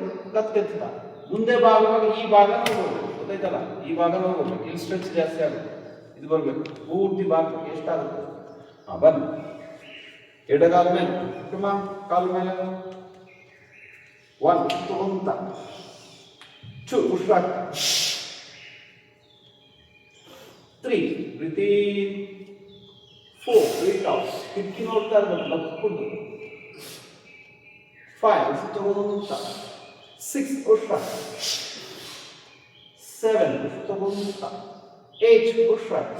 ನೋಡಿ ಕತ್ತೆತ್ತ ಮುಂದೆ ಭಾಗವಾಗ ಈ ಭಾಗ ಹೋಗ್ಬೇಕು ಗೊತ್ತಾಯ್ತಲ್ಲ, ಈ ಭಾಗ ಹೋಗ್ಬೇಕು, ಇಲ್ಲಿ ಸ್ಟ್ರೆಚ್ ಜಾಸ್ತಿ ಆಗುತ್ತೆ, ಇದು ಬರ್ಬೇಕು ಪೂರ್ತಿ ಭಾಗ ಎಷ್ಟಾಗುತ್ತೆ. ಬನ್ನಿ ಎಡಗಾಲ ಮೇಲೆ ಕಾಲ ಮೇಲೆ 1 ತಗೊಂತ 2 ಉಸಿರಾಟ 3 ಬ್ರೀತ್ ಇನ್ 4 ಬ್ರೀತ್ ಔಟ್. ಕಿಟಕಿ ನೋಡ್ತಾ ಇರ್ಬೇಕು ಲಕ್ಕೊಂಡು 5 ಉಸಿರು ತಗೊಂತ 6 ಉಸಿರಾಟ 7 ಉಸಿರು ತಗೊಂತ 8 ಉಸಿರಾಟ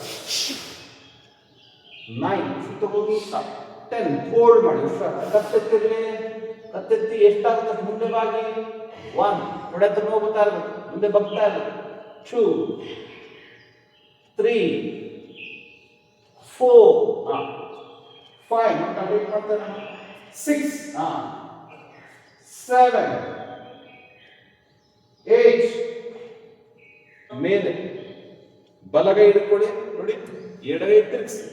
9 ಉಸಿರು ತಗೊಂತ 10 ಹೋಲ್ಡ್ ಮಾಡಿ ಉಸಿರಾಟ. ಕತ್ತೆತ್ತಿ ಎಷ್ಟಾಗುತ್ತೆ ಮುಂದೆ ಬಾಗಿ 1 ಹೊಡೆತ ಹೋಗ್ತಾ ಇರ್ಬೇಕು, ಮುಂದೆ ಬಗ್ತಾ ಇರ್ಬೇಕು 2 3 4 5 ಕಂಪ್ಲೀಟ್ ಮಾಡ್ತಾರೆ 6 7 8 ಮೇಲೆ ಬಲಗೈ ಹಿಡ್ಕೊಳ್ಳಿ ನೋಡಿ, ಎಡಗೈ ತಿರುಗಿಸಿ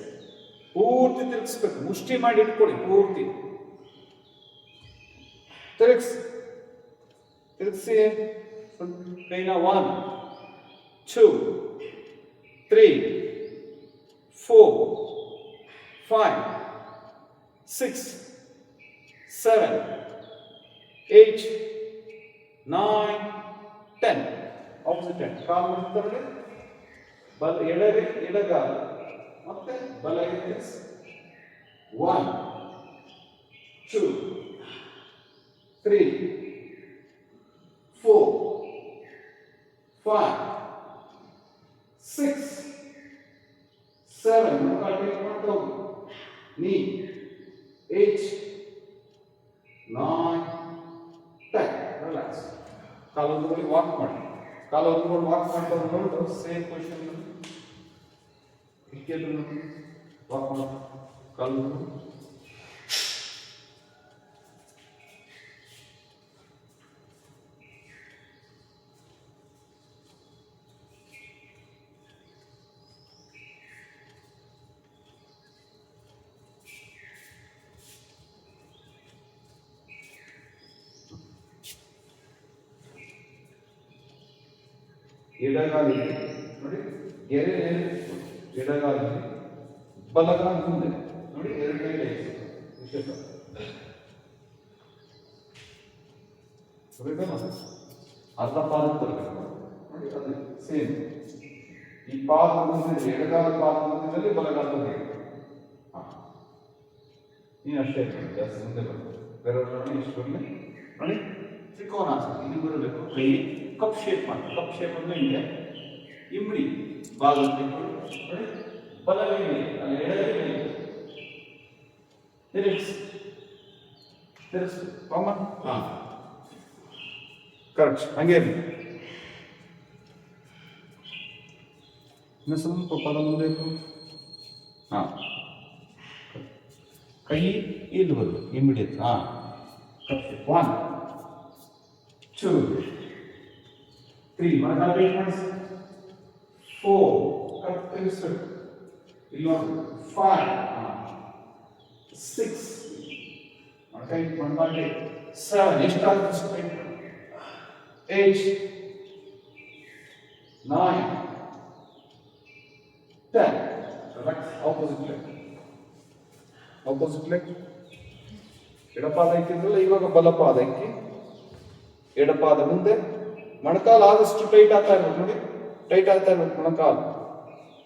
ಪೂರ್ತಿ ತಿರುಗಿಸ್ಬೇಕು, ಮುಷ್ಟಿ ಮಾಡಿ ಇಟ್ಕೊಳ್ಳಿ ಪೂರ್ತಿ ತಿರುಗಿಸಿ ಕೈನ 1 2 3 4 5 6 7 8 9 10 ಆಪೋಸಿಟ್ ಹ್ಯಾಂಡ್ ಕಾಲು ಮಾಡ್ತಾರೆ, ಎಡಗಾಲ ಮತ್ತೆ ಬಲಗೈ ತಿರುಗಿಸಿ 1 2 3 4 5 6 7 ಕಂಟಿನ್ಯೂ ಮಾಡ್ತಾ ಹೋಗಿ ನೀ 8 9 10 ರಿಲ್ಯಾಕ್ಸ್. ಕಾಲು ಹೊಂದ್ಕೊಂಡು ವಾಕ್ ಮಾಡಿ, ಕಾಲು ಹೊಂದ್ಕೊಂಡು ವಾಕ್ ಮಾಡ್ತಾ ಬಂದು ಸೇಮ್ ಪೊಸಿಷನ್ ವಾಕ್ ಮಾಡಿ ಕಾಲು ಎಡಗಾಲಿಗೆ ನೋಡಿ, ಗೆರೆ ಎಡಗಾಲಿಗೆ ಬಲಗಾಲ ಮುಂದೆ ನೋಡಿ, ಎರಡನೇ ವಿಶೇಷ ಅರ್ಧ ಪಾದ ತರಬೇಕು ನೋಡಿ, ಅದೇ ಸೇಮ್ ಈ ಪಾದ ಮುಂದೆ ಎಡಗಾಲ ಪಾದ ಮುಂದಿನಲ್ಲಿ ಬಲಗಾಲ ತರಬೇಕು. ನೀನು ಅಷ್ಟೇ ಜಾಸ್ತಿ ಮುಂದೆ ಬರಬೇಕು, ಬೇರೆ ಇಷ್ಟು ಬರಲಿ ನೋಡಿ. ತ್ರಿಕೋನಾಸನ ಇದು ಬರಬೇಕು, ಕೈ ಕಪ್ ಶೇಪ್ ಮಾಡಿ, ಕಪ್ ಶೇಪ್ ಅಂದ್ರೆ ಹಿಂಗೆ ಇಮ್ಡಿ ಭಾಗ ನೋಡಿ, ಬಲಗೈ ಮೇಲೆ ಅಲ್ಲಿ ಎಡಗೈ ಮೇಲೆ ತಿರುಗಿಸಿ ಕಾಮನ್ ಕರೆಕ್ಟ್ ಹಂಗೆ ಇನ್ನು ಸ್ವಲ್ಪ ಪದ ಮುಂದೆ ಕೈ ಇಲ್ಲಿ ಬರಬೇಕು ಇಮಿಡಿಯೇಟ್. ಕಪ್ ಶೇಪ್ 1 2 3 ಮರಕಾಲ ವೇಟ್ ಮಾಡಿಸಿ 4 ಕಟ್ ತಿರುಗಿಸ್ಬೇಕು ಇಲ್ಲಿ 5 6 ಮರಕಾಲ ಮಾಡಿ 7 ಎಷ್ಟಾಗುತ್ತೆ 8 9 10 ರಿಲ್ಯಾಕ್ಸ್. ಆಪೋಸಿಟ್ ಲೆಗ್ ಎಡಪಾದ ಇಕ್ಕಿದ್ರಲ್ಲ, ಇವಾಗ ಬಲಪಾದ ಇಕ್ಕಿ ಎಡಪಾದ ಮುಂದೆ, ಮೊಣಕಾಲು ಆದಷ್ಟು ಟೈಟ್ ಆಗ್ತಾ ಇರ್ಬೇಕು ನೋಡಿ, ಟೈಟ್ ಆಗ್ತಾ ಇರ್ಬೇಕು ಮೊಣಕಾಲು.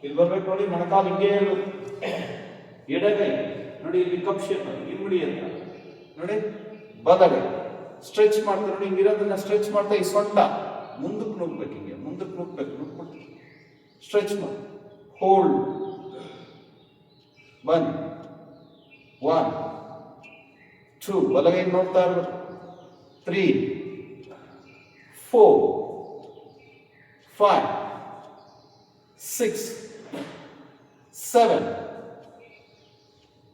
ಇಲ್ಲಿ ಬರ್ಬೇಕು ನೋಡಿ, ಮೊಣಕಾಲು ಹಿಂಗೆ ಇರಬೇಕು. ಎಡಗೈ ನೋಡಿ, ಇಲ್ಲಿ ಕಪ್ ಶೇಪ್ ಇಮ್ಡಿ ಅಂತ ನೋಡಿ, ಬಲಗೈ ಸ್ಟ್ರೆಚ್ ಮಾಡ್ತಾರೆ ನೋಡಿ, ಹಿಂಗಿರೋದನ್ನ ಸ್ಟ್ರೆಚ್ ಮಾಡ್ತಾ ಈ ಸೊಂಟ ಮುಂದಕ್ಕೆ ನುಗ್ಬೇಕು, ಹಿಂಗೆ ಮುಂದಕ್ಕೆ ನುಗ್ಬೇಕು, ನುಗ್ಬಿಟ್ಟು ಸ್ಟ್ರೆಚ್ ಮಾಡಿ ಹೋಲ್ಡ್. ಬನ್ನಿ 1 2 ಬಲಗೈ ನೋಡ್ತಾ ಇರ್ಬೇಕು 3 4 5 6 7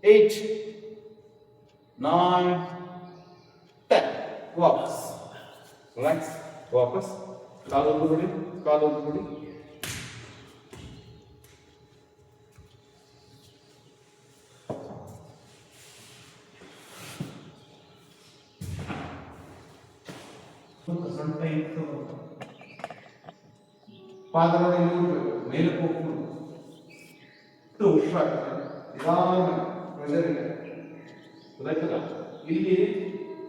8 9 10 ವಾಪಸ್ ರಿಲ್ಯಾಕ್ಸ್. ವಾಪಸ್ ಕಾಲೊಂದು ಬಿಡಿ, ಕಾಲೊಂದು ಬಿಡಿ. ಸೊಂಟ ಇತ್ತು ಪಾದ ನೋಡಿ ಮೇಲೆ ಹೋಗ್ಬೋದು ನಿಧಾನ ಪ್ರೆಷರ್ ಇದೆ ಗೊತ್ತಾಯ್ತಲ್ಲ ಇಲ್ಲಿ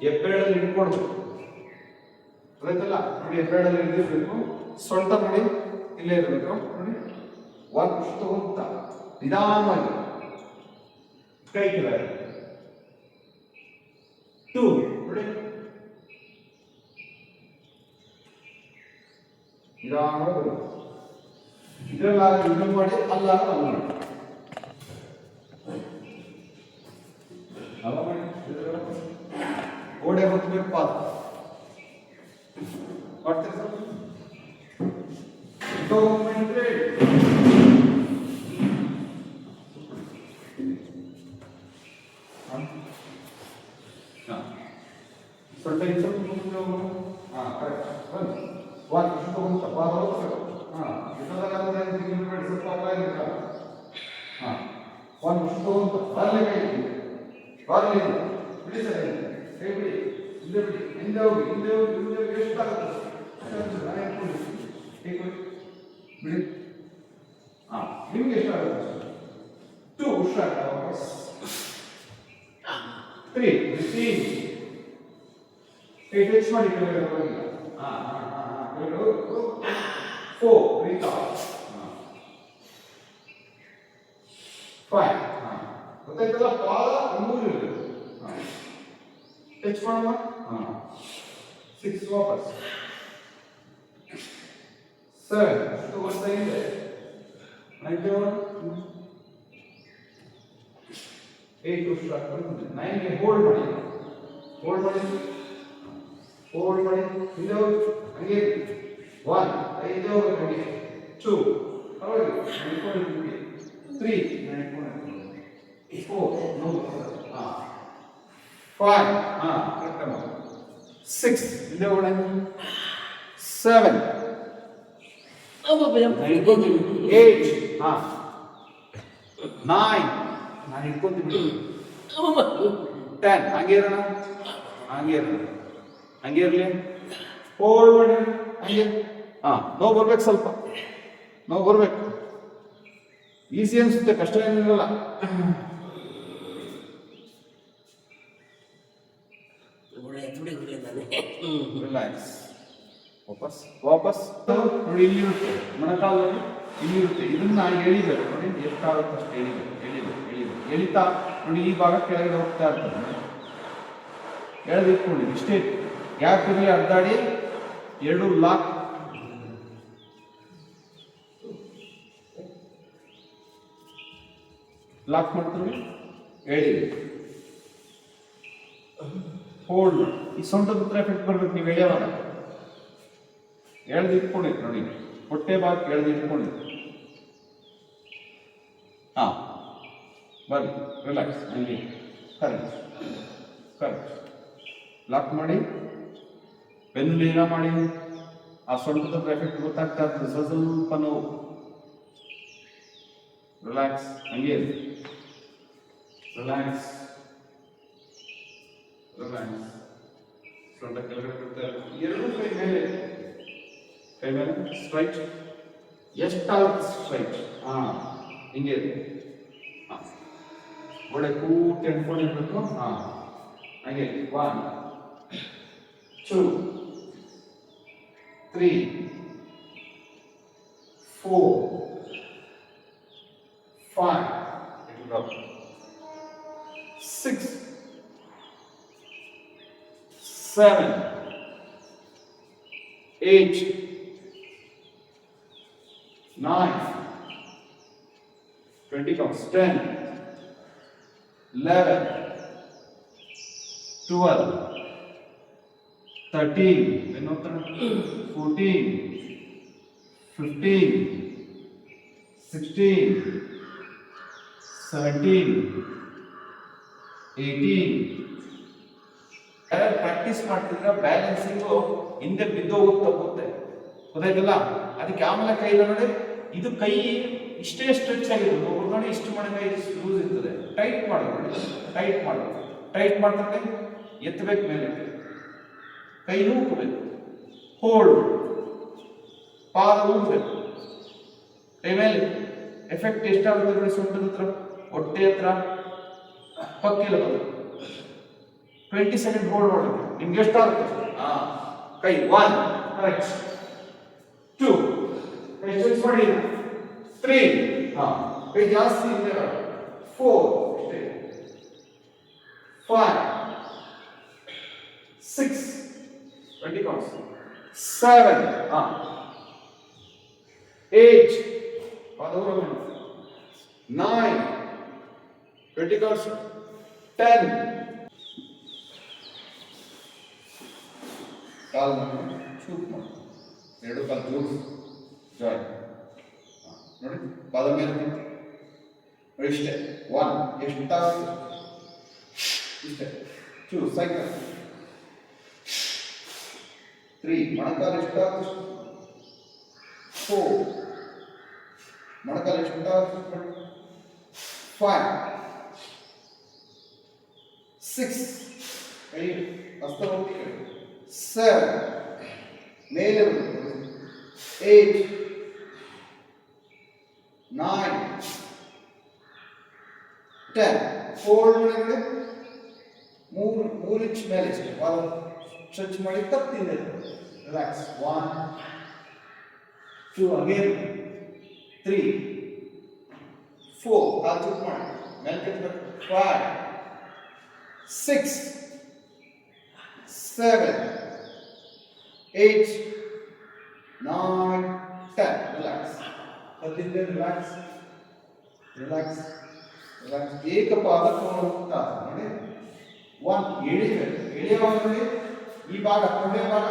ಹೆಬ್ಬೆರಳಲ್ಲಿ ಹಿಡ್ಕೊಳ್ಬೇಕು ಗೊತ್ತಾಯ್ತಲ್ಲ ನೋಡಿ ಹೆಬ್ಬೆರಳಲ್ಲಿ ಹಿಡಿದಿರ್ಬೇಕು ಸೊಂಟ ನೋಡಿ ಇಲ್ಲೇ ಇರಬೇಕು ನೋಡಿ ಒಂದು ಅಂತ ನಿಧಾನವಾಗಿ ಕೈ ಕೆಳಗೆ ಟೂ ನೋಡಿ ನಿಧಾನವಾಗಿ ಇದೆಲ್ಲ ಇದು ಮಾಡಿ ಅಲ್ಲ ಮಾಡಿ ಗೋಡೆ ಹೊತ್ತಬೇಕು ಪಾದ ಮಾಡ್ತೀರಿ ಸರ್ ಸೊಂಟ ಇತ್ತು ಕರೆಕ್ಟ್ ಒಂದು ತಗೊಂತ ಪಾದ ಹೋಗ್ಬೇಕು ಒಂದು ತಗೊಂತ ಬರಲೇ ಬರಲಿ ಬಿಡಿ ಸರ್ ಕೈ ಬಿಡಿ ಹಿಂದೆ ಬಿಡಿ ಹಿಂದೆ ಹೋಗಿ ಹಿಂದೆ ಹೋಗಿ ಹಿಂದೆ ಹೋಗಿ ಎಷ್ಟಾಗುತ್ತೆ ಬಿಡಿ ನಿಮ್ಗೆ ಎಷ್ಟಾಗುತ್ತೆ ಟೂ ವಾಪಸ್ ತ್ರೀ ಟಚ್ ಮಾಡಿ ಫೋರ್ ಫೈವ್ ಗೊತ್ತಾಯ್ತಲ್ಲ ಪಾದ ಮೂರು ಟಚ್ ಮಾಡುವ ಸಿಕ್ಸ್ ವಾಪಸ್ ಸೆವೆನ್ ಅಷ್ಟು ಬರ್ತಾ ಇದೆ 8 ಸ್ಟಾರ್ಟ್ ಮಾಡಿ 9 ಗೆ ಹೋಲ್ಡ್ ಮಾಡಿ ಹಿಂದೆ ಹೋಗಿ ಹಂಗೆ 1 ಐದು ಹೋಗಿ ಹಂಗೆ 2 ಹೌದು 3 4 ನೋ 5 ಕರೆಕ್ಟ್ ಮಾಡಿ 6 ಹಿಂದೆ ಹೋಗಿ 7 8 9 ನಾನು ಇಟ್ಕೊಂತೀನಿ 10 ಹಂಗೆ ಇರೋಣ ಹಂಗೆ ಇರಲಿ ಹೋಲ್ಡ್ ಮಾಡಿ ಹಂಗೆ ನೋವು ಬರ್ಬೇಕು ಸ್ವಲ್ಪ ನೋವು ಬರ್ಬೇಕು ಈಸಿ ಅನ್ಸುತ್ತೆ ಕಷ್ಟ ಏನಿರಲ್ಲ ರಿಲ್ಯಾಕ್ಸ್ ವಾಪಸ್ ನೋಡಿ ಇಲ್ಲಿ ಇರುತ್ತೆ ಮೊಣಕಾಲಲ್ಲಿ ಇಲ್ಲಿ ಇರುತ್ತೆ ಇದನ್ನ ಎಳಿಬೇಕು ನೋಡಿ ಎಷ್ಟಾಗುತ್ತೆ ಅಷ್ಟು ಎಳಿಬೇಕು ಎಳಿತಾ ನೋಡಿ ಈ ಭಾಗ ಕೆಳಗಡೆ ಹೋಗ್ತಾ ಇರ್ತದೆ ಎಳೆದಿಟ್ಕೊಳ್ಳಿ ಇಷ್ಟೇ ಗ್ಯಾಪ್ ಇರಲಿ ಅಡ್ಡಾಡಿ ಎರಡು ಲಾಕ್ ಮಾಡ್ತೀವಿ ಎಳಿ ಹೋಲ್ಡ್ ಈ ಸೊಂಟದ ಹತ್ರ ಎಫೆಕ್ಟ್ ಬರ್ಬೇಕು ನೀವು ಎಳೆಯವಾಗ ಎಳೆದಿಟ್ಕೊಳ್ಳಿ ನೋಡಿ ಹೊಟ್ಟೆ ಭಾಗ ಎಳೆದಿಟ್ಕೊಳ್ಳಿ ಬರ್ರಿ ರಿಲ್ಯಾಕ್ಸ್ ಹಂಗೆ ಕರೆಕ್ಟ್ ಲಾಕ್ ಮಾಡಿ ಬೆನ್ನು ಲೀನ ಮಾಡಿ ಆ ಸೊಂಟದ ಎಫೆಕ್ಟ್ ಗೊತ್ತಾಗ್ತಾ ಇರ್ತದೆ ಸ್ವಲ್ಪ ನೋವು ರಿಲ್ಯಾಕ್ಸ್ ಹಂಗೆ ರಿಲ್ಯಾಕ್ಸ್ ಸೊಂಟ ಕೆಳಗಡೆ ಬಿಡ್ತಾ ಎರಡು ಕೈ ಮೇಲೆ ಸ್ಟ್ರೈಟ್ ಎಷ್ಟಾಗುತ್ತೆ ಸ್ಟ್ರೈಟ್ ಹಿಂಗೆ ಗೋಡೆ ಕೂಟಿ ಅಂದ್ಕೊಂಡಿರ್ಬೇಕು ಹಾಗೆ 1 2 3 4 5 6 7 8 9 20 counts 10 11 12 13 14 15 16 17 18 ಪ್ರಾಕ್ಟೀಸ್ ಮಾಡ್ತಿದ್ರೆ ಬ್ಯಾಲೆನ್ಸಿಂಗು ಹಿಂದೆ ಬಿದ್ದೋಗುತ್ತೆ ಗೊತ್ತಾಯ್ತಲ್ಲ ಅದಕ್ಕೆ ಆಮೇಲೆ ಕೈ ನೋಡಿ ಇದು ಕೈ ಇಷ್ಟೇ ಸ್ಟ್ರೆಚ್ ಆಗಿರುತ್ತೆ ಒಬ್ರು ನೋಡಿ ಇಷ್ಟು ಮಾಡಿ ಕೈ ಲೂಸ್ ಇರ್ತದೆ ಟೈಟ್ ಮಾಡ್ತಾರೆ ಎತ್ತಬೇಕು ಮೇಲೆ ಕೈ ನೂಕಬೇಕು ಹೋಲ್ಡ್, ಪಾದ ಊದ್ಬೇಕು. ಕೈ ಮೇಲೆ ಎಫೆಕ್ಟ್ ಎಷ್ಟಾಗುತ್ತೆ ನೋಡಿ, ಸೊಂಟದ ಹತ್ರ, ಹೊಟ್ಟೆ ಹತ್ರ, ಪಕ್ಕಿಲ 20 ಸೆಕೆಂಡ್ ಹೋಲ್ಡ್ ಮಾಡಬೇಕು. ನಿಮ್ಗೆ ಎಷ್ಟಾಗುತ್ತೆ ಕೈ 1 ಕರೆಕ್ಟ್, 2 ಕೈ ಸ್ಟ್ರೆಚ್ ಮಾಡಿ, 3 ಕೈ ಜಾಸ್ತಿ ಇದೆ, 4 5 6 20 counts, 7 8 9 20 counts, 10 ಕಾಲ್ ಚೂಪ್ ಮಾಡಿ, ಎರಡು ಕಾಲು ಜೋಡಿಸಿ ಜಾಯ್ ನೋಡಿ, ಪಾದ ಮೇಲೆ ನೋಡಿ, ಇಷ್ಟೇ 1 ಎಷ್ಟಾಗುತ್ತೆ ಇಷ್ಟೇ, 2 ಸೈಕಲ್, 3 ಮೊಣಕಾಲು ಎಷ್ಟಾಗುತ್ತೆ, 4 ಮೊಣಕಾಲು ಎಷ್ಟಾಗುತ್ತೆ, 5 6 ಕೈ ಹಸ್ತ ಹೋಗಿ, 7 ಮೇಲೆ 8 9 10 ಹೋಲ್ಡ್ ಮಾಡಿದ್ರೆ 3 ಇಂಚ್ ಮೇಲೆ ಸ್ಟ್ರೆಚ್ ಮಾಡಿ ತಪ್ಪಿಂದ ರಿಲ್ಯಾಕ್ಸ್, 1 2 ಅಗೇನ್ 3 4 ಕಾಲು ಚುಪ್ ಮಾಡಿ ಮೇಲೆ ಕೆತ್ತಬೇಕು, 5 6 7 8 9 10 ರಿಲ್ಯಾಕ್ಸ್, ಹತ್ತಿಂದ ರಿಲ್ಯಾಕ್ಸ್ ರಿಲ್ಯಾಕ್ಸ್ ರಿಲ್ಯಾಕ್ಸ್. ಏಕಪಾದಕೋನ ನೋಡಿ, 1 ಎಳಿಬೇಕು, ಎಳೆಯುವಾಗ ನೋಡಿ ಈ ಭಾಗ ತೊಡೆ ಭಾಗ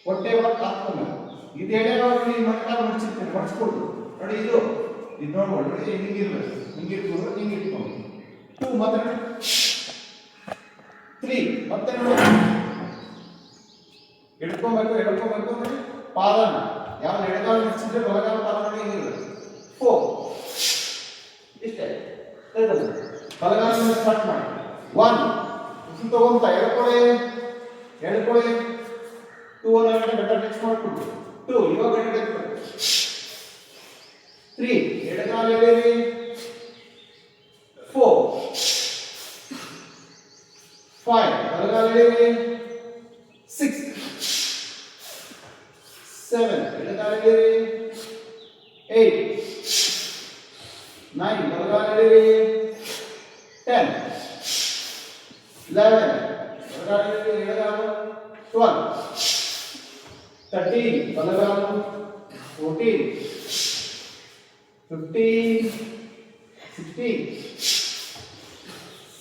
ಹೊಟ್ಟೆ ಭಾಗ ಹಾಕ್ಕೊಬೇಕು, ಇದು ಎಳೆಯುವಾಗ ನೋಡಿ ಮೊಣಕಾಲು ಮಡಚಿರ್ತೀನಿ, ಮಡಚ್ಕೊಳ್ದು ನೋಡಿ, ಇದು ನೋಡ್ಬೋದು ನೋಡಿ, ಹಿಂಗಿರ್ಬೇಕು, ಹಿಂಗಿಟ್ಕೊಂಡು ಹಿಂಗೆ ಇಟ್ಕೊಂಡು 2 ಮತ್ತೆ 3 ಮತ್ತೆ ನೋಡಿ ಎಡ್ಕೊಬೇಕು ನೋಡಿ, ಪಾದನ ಯಾವ ಎಡಗಾಲು ಮಡಚಿದ್ರೆ ಬಲಗಾಲು ಪಾದ ನೋಡಿ ಹಿಂಗಿರ್ಬೇಕು, 4 ಇಷ್ಟೇ, ಬಲಗಾಲಿಂದ ಸ್ಟಾರ್ಟ್ ಮಾಡಿ, 1 ತಗೊಂತ ಎಳ್ಕೊಳ್ಳಿ 2 ಗಂಟೆ ನೆಕ್ಸ್ಟ್ ಮಾಡ್ಕೊಂಡು 2 ಇವಾಗ ಗಂಟೆ 3 ಎಡಗಾಲು ಎಳೆಯಿರಿ, 4 5 ಬಲಗಾಲು ಎಳೆಯಿರಿ, 6 7 ಎಡಗಾಲು ಎಳೆಯಿರಿ, 8 9 ಬಲಗಾಲು ಎಳೆಯಿರಿ, 10 11 ಬಲಗಾಲು ಎಳೆಯಿರಿ, ಎಡಗಾಲು 12 13 ಬಲಗಾಲು, 14 15 16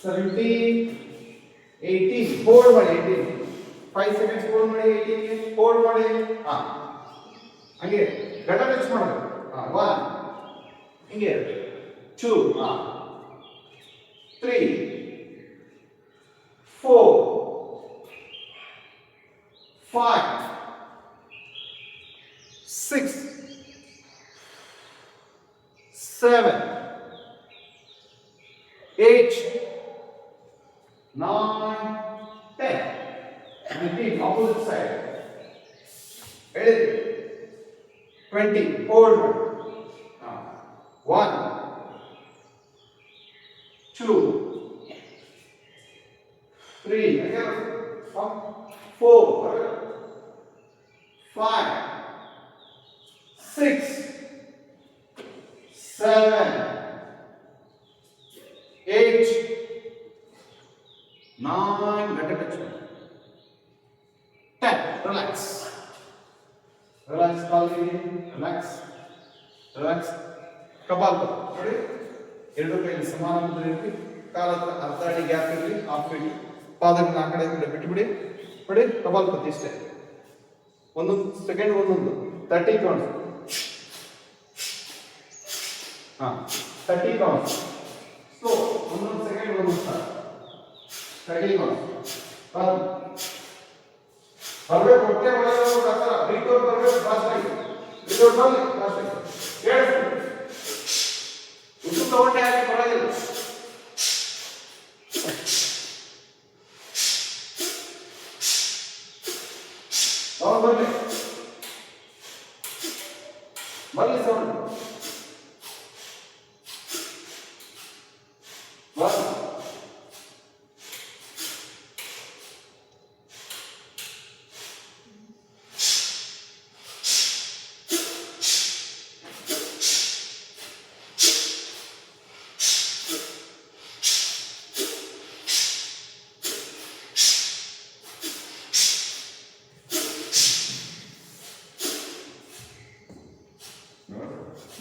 17 18 ಹೋಲ್ಡ್ ಮಾಡಿ, 18 5 ಸೆಕೆಂಡ್ಸ್ ಹೋಲ್ಡ್ ಮಾಡಿ, 18 ಹೋಲ್ಡ್ ಮಾಡಿ, ಹಂಗೆ ಗಡ್ಡ ಟಚ್ ಮಾಡೋದು, 1 ಹಿಂಗೆ 2 3 4 5 6 7 8 9 10 19 opposite side, 20 hold 1 2 3 again 4 5 6 7 8 9 better touch 10 relax kapalbhati ನೋಡಿ, ಎರಡು ಕೈಯಲ್ಲಿ ಸಮಾನ ಮುದ್ರೆ ಇರಲಿ, ಕಾಲ ಅರ್ಧ ಅಡಿ ಗ್ಯಾಪ್ ಇರಲಿ, ಹಾಫ್ ಇರಲಿ, ಪಾದಗಳನ್ನ ಆ ಕಡೆ ಬಿಟ್ಟುಬಿಡಿ ನೋಡಿ, ಕಪಾಲಭಾತಿ ಇಷ್ಟೇ, ಒಂದೊಂದು ಸೆಕೆಂಡ್ ಒಂದೊಂದು 30 ಕೌಂಟ್ಸ್, 30 ಕೌಂಟ್ಸ್, ಸೊ ಒಂದೊಂದು ಸೆಕೆಂಡ್ ಒಂದೊಂದು ಸಲ 30 ಕೌಂಟ್ಸ್ ಬರ್ಬೇಕು, ಹೊಟ್ಟೆ ಒಳಗೆ ಬ್ರೀತೌಟ್ ಬರ್ಬೇಕು, ಫಾಸ್ಟ್ ಆಗಿ ಬ್ರೀತೌಟ್ ಬರಲಿ, ಫಾಸ್ಟ್ ಆಗಿ ಉಸಿರು ತಗೊಂಡೆ ಹಾಕಿ ಕೊಡೋದಿಲ್ಲ, ಸೌಂಡ್ ಬರಲಿ, ಬರಲಿ ಸೌಂಡ್ ಬರಲಿ.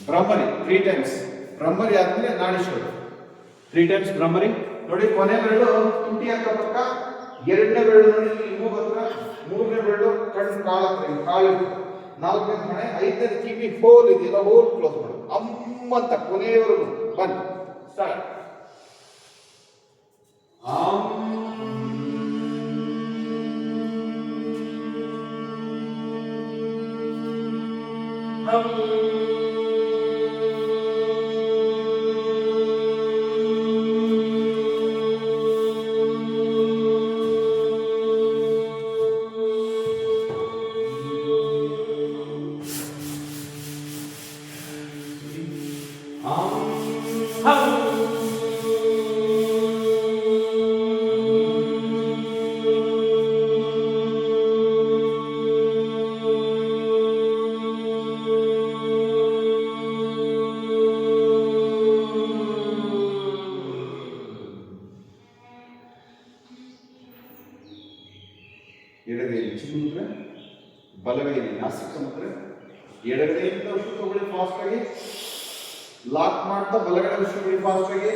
ಭ್ರಮರಿ 3 ಟೈಮ್ಸ್. ಭ್ರಮರಿ ಆದ್ಮೇಲೆ ನಾಡಿಶ್ವರ 3 ಟೈಮ್ಸ್ ಭ್ರಮರಿ. ನೋಡಿ ಕೊನೆ ಬೆರಳು ತುಟಿ ಅಕ್ಕಪಕ್ಕ, ಎರಡನೇ ಬೆರಳು ನೋಡಿ ಇಲ್ಲಿ ಮೂಗು ಹತ್ರ, ಮೂರನೇ ಬೆರಳು ಕಣ್ಣು ಕಾಲ ಹತ್ರ, ಕಾಲು, ನಾಲ್ಕನೇ ಮಣೆ, ಐದನೇ ಕಿವಿ ಹೋಲ್ ಇದೆಯಲ್ಲ, ಹೋಲ್ ಕ್ಲೋಸ್ ಮಾಡು ಅಮ್ಮಂತ ಕೊನೆಯವರೆಗೂ. ಬನ್ನಿ ಸ್ಟಾರ್ಟ್. ಎಡಗೈಯಲ್ಲಿ ಚಿಮ್ಮುದ್ರೆ, ಬಲಗೈಯಲ್ಲಿ ನಾಸಿಕ ಮುದ್ರೆ. ಎಡಗೈಯಿಂದ ಉಸಿರು ತಗೊಳ್ಳಿ ಫಾಸ್ಟ್ ಆಗಿ, ಲಾಕ್ ಮಾಡ್ತಾ ಬಲಗಡೆ ಉಸಿರು ಬಿಡಿ ಫಾಸ್ಟ್ ಆಗಿ,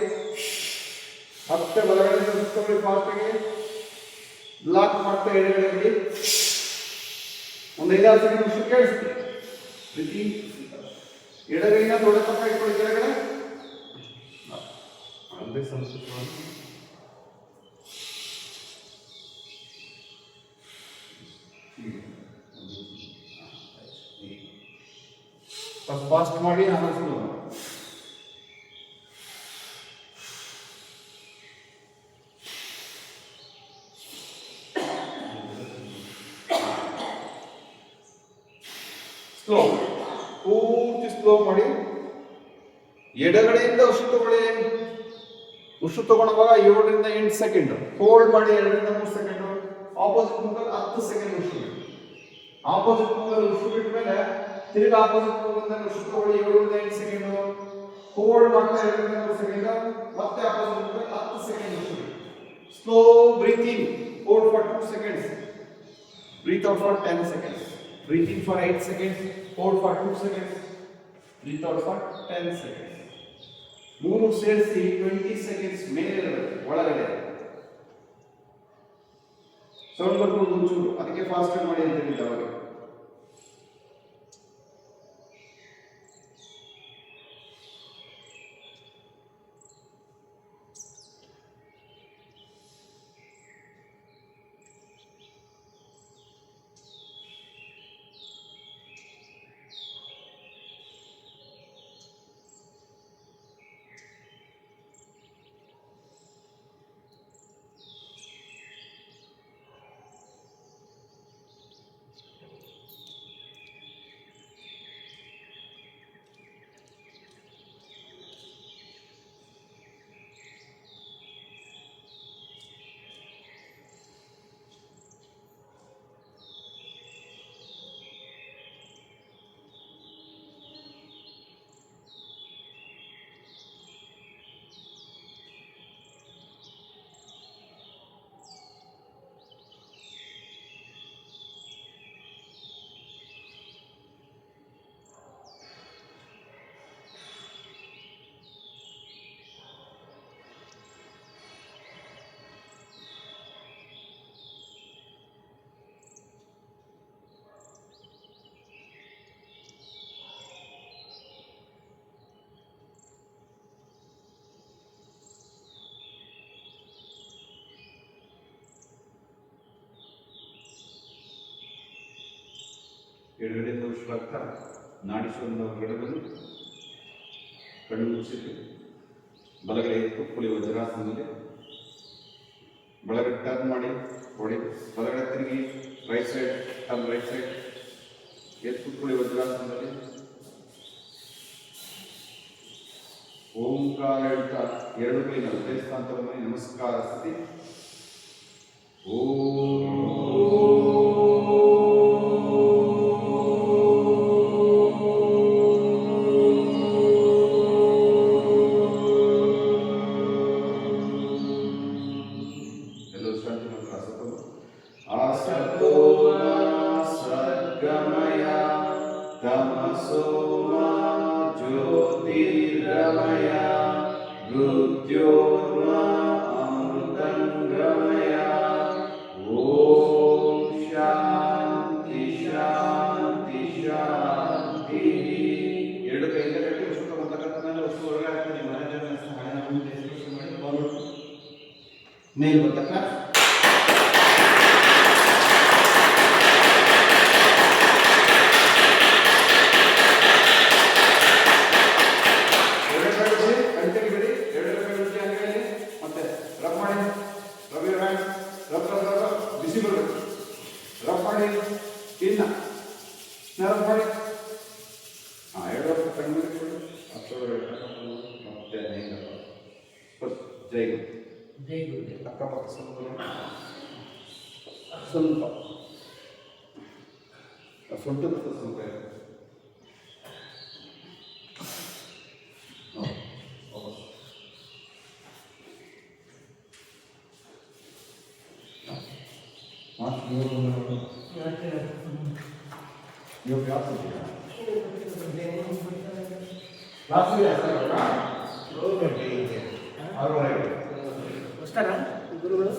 ಮತ್ತೆ ಬಲಗಡೆಯಿಂದ ಉಸಿರು ತಗೊಳ್ಳಿ ಫಾಸ್ಟ್ ಆಗಿ, ಲಾಕ್ ಮಾಡ್ತಾ ಎಡಗಡೆ ಬಿಡಿ. ಒಂದು 5-6 ಸೆಕೆಂಡ್ ಉಸಿರು ಕೇಳಿಸ್ತೀವಿ. ಪ್ರೀತಿ ಎಡಗೈನ ದೊಡ್ಡ ತಪ್ಪ ಇಟ್ಕೊಳ್ಳಿ ಕೆಳಗಡೆ, ಅಲ್ಲೇ ಸಂಸ್ಕೃತ ಫಾಸ್ಟ್ ಮಾಡಿ ಆಮೇಲೆ ಸ್ಲೋ ಮಾಡಿ. ಸ್ಲೋ, ಪೂರ್ತಿ ಸ್ಲೋ ಮಾಡಿ. ಎಡಗಡೆಯಿಂದ ಉಸಿರು ತಗೊಳ್ಳಿ. ಉಸಿರು ತಗೊಂಡಾಗ 7ರಿಂದ 8 ಸೆಕೆಂಡ್ ಹೋಲ್ಡ್ ಮಾಡಿ, 2ರಿಂದ 3 ಸೆಕೆಂಡ್. ಆಪೋಸಿಟ್ ಮೂಗಲ್ಲಿ 10 ಸೆಕೆಂಡ್ ಉಸಿರು ಬಿಡಿ. ಆಪೋಸಿಟ್ ಮೂಗಲ್ಲಿ ಉಸಿರು ಬಿಟ್ಟ ಮೇಲೆ ತಿರುಗಿ ಆಪೋಸಿಟ್ ಮೂಗಿಂದ ಉಸಿರು ತಗೊಳ್ಳಿ, 7ರಿಂದ 8 ಸೆಕೆಂಡ್ ಹೋಲ್ಡ್ ಮಾಡ್ತಾ, 2ರಿಂದ 3 ಸೆಕೆಂಡ್, ಮತ್ತೆ ಆಪೋಸಿಟ್ ಮೂಗಲ್ಲಿ 10 ಸೆಕೆಂಡ್ ಉಸಿರು. Slow breathe in, hold for 2 seconds, breathe out for 10 seconds, breathe in for 8 seconds, hold for 2 seconds, breathe out for 10 seconds. ಮೂರು ಸೇರಿಸಿ 20 seconds ಮೇಲೆ ಒಳಗಡೆ ಸೌಂಡ್ ಬರ್ಬೋದು ಒಂಚೂರು, ಅದಕ್ಕೆ ಫಾಸ್ಟ್ ಮಾಡಿ ಅಂತ ಹೇಳಿದ್ದೆ ಅವಾಗ. ಎಡಗಡೆಯಿಂದ ಉಸಿರಾಗ್ತಾ ನಾಡಿಸುವಂಥ ಹೊರಗಡೆ ಬಂದು ಕಣ್ಣು ಮುಚ್ಚಿಟ್ಟು ಬಲಗಡೆ ಕುಕ್ಕುಳಿ ವಜ್ರಾಸನದಲ್ಲಿ ಬಲಗಡೆ ಟರ್ನ್ ಮಾಡಿ ಕೊಡಿ. ಬಲಗಡೆ ತಿರುಗಿ, right side, turn right side. ಎದ್ದು ಕೂತ್ಕೊಳ್ಳಿ ವಜ್ರಾಸನದಲ್ಲಿ. ಓಂಕಾರ ಹೇಳ್ತಾ ಎರಡು ಕೈ ಹೃದಯಸ್ಥಾನದಲ್ಲಿ ಮಾಡಿ ನಮಸ್ಕಾರ ಸ್ಥಿತಿ. ಎಲ್ಲೋ ಶಾಂತಿ ಮಂತ್ರ ಅಸತೋ ಸದ್ಗಮಯ ತಮಸೋ ಜ್ಯೋತಿರ್ಗಮಯ ಮೃತ್ಯೋರ್ಮ ಅಮೃತಂಗಮಯ. ಓಂ ಶಾಂತಿ ಶಾಂತಿ ಶಾಂತಿ. ಎರಡು ಕೈಯಿಂದ ಕಟ್ಟಿ ವಸ್ತು ಬರ್ತಕ್ಕಂಥ ವಸ್ತು ಹೊರಗೆ ಹಾಕ್ತೀನಿ. ಮನೆ ಸಹಾಯ ಮಾಡಿ ಮೇಲ್ ಬರ್ತಕ್ಕ ಬಿಸಿ ಬರಬೇಕು. ರಫ್ ಮಾಡಿ ಇನ್ನ ರಫ್ ಮಾಡಿ. ಎರಡು ವರ್ಷ ಕಣ್ಣು ಮತ್ತೆ ಜೈ ಗುರು. ಜೈ ಗುರು. ಅಕ್ಕಪಕ್ಕ ಸ್ವಲ್ಪ ಸ್ವಲ್ಪ ಸೊಂಟ ಸ್ವಲ್ಪ ನೀವು ಕ್ಲಾಸ್ ವಸ್ತಾರ ಗುರುಗಳು.